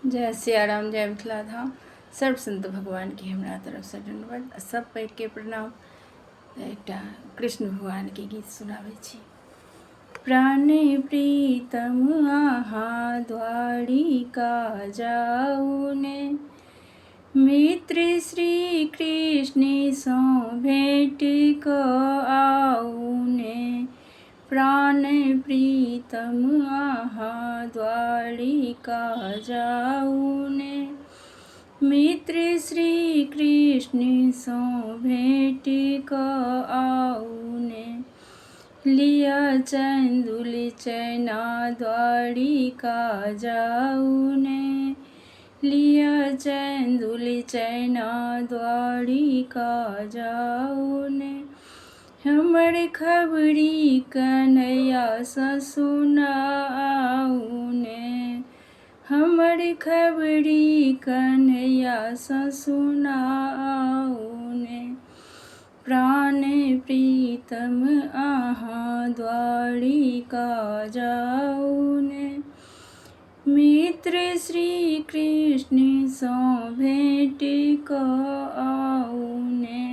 जय सियाराम, जय मिथिला धाम। सर्व संत भगवान की हमरा तरफ से दंडवत। सब पैघ के प्रणाम। एकटा कृष्ण भगवान के गीत सुनाबै छी। प्राणे प्रीतम आहा द्वारिका जाऊ ने, मित्र श्री कृष्ण सो भेट क आऊ ने। प्राण प्रीतम आहा द्वारिका जाऊ ने, मित्र श्री कृष्ण सो भेट क आऊ ने। लिया चंदुल चैना द्वारिका जाऊ ने, लिया चंदुल चैना द्वारिका जाऊ ने। हमर खबरी कन्हैया सँ सुनाऊ ने, हमर खबरी कन्हैया सँ सुनाऊ ने। प्राण प्रीतम आहा द्वारिका जाऊ ने, मित्र श्री कृष्ण सो भेट क आऊ ने।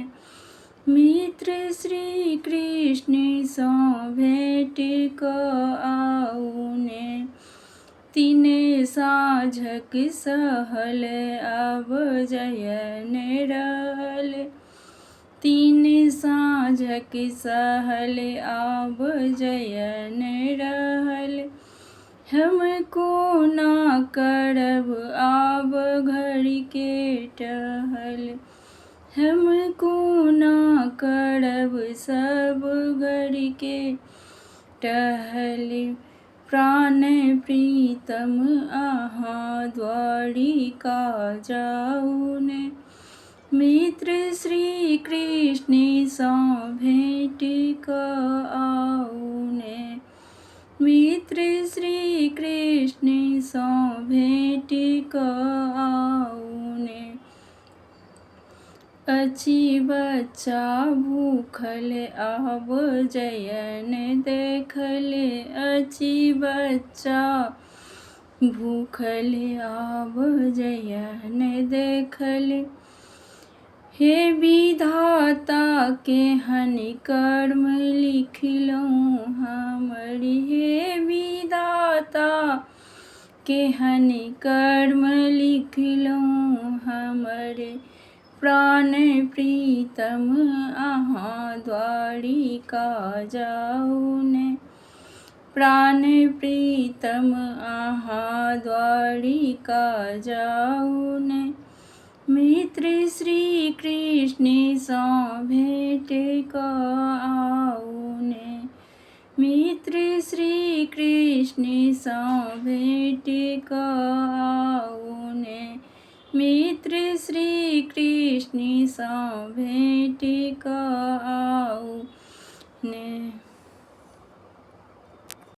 मित्र श्री कृष्ण सो भेट क आऊ ने। तीने साँझक सहल आब जयन रहल, तीन साँझक सहल आब जयन रहल। हम कोना करब आब घर के टहल, हम कोना करब सब घर के टहल। प्राण प्रीतम आहा द्वारिका जाऊ ने, मित्र श्री कृष्ण सो भेट क आऊ ने। मित्र श्री कृष्ण सो भेट क आऊ ने। अछि बच्चा भूखल आब जयन देखल, अछि बच्चा भूखल आब जयन देखल। हे विधाता केहन कर्म लिखलहुँ हमर, हे विधाता केहन कर्म लिखलहुँ हमर। प्राण प्रीतम आहा द्वारिका जाऊ ने, प्राण प्रीतम आहा द्वारिका जाऊ ने। मित्र श्री कृष्ण सो भेट क आऊ ने, मित्र श्री कृष्ण सो भेट क आऊ ने। मित्र श्री कृष्ण सो भेट क आऊ ने।